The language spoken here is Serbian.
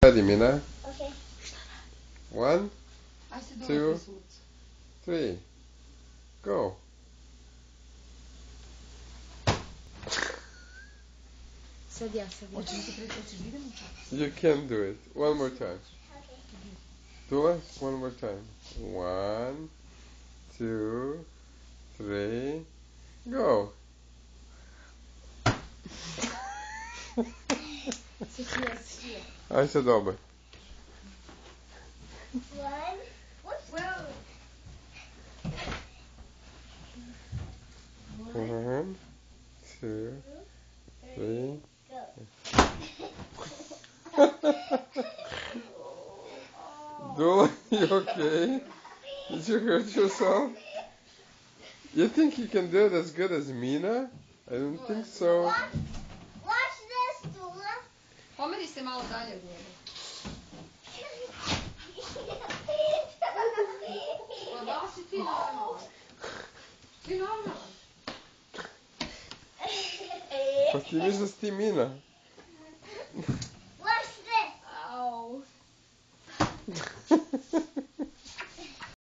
Ready, Mina? Okay. 1, 2, 3. Go. Sadia. You can do it. One more time. Okay. Do it one more time. 1, 2, 3. Go. Aj se dobre. 1. Well. 1, 2, 3. Do you okay? Did you hurt yourself? You think you can do it as good as Mina? I don't think so. Watch this, Dula. Pomeri se malo dalje gore. Pa da si ti normalan? Ti normalan? Pa ti misliš da si ti Mina?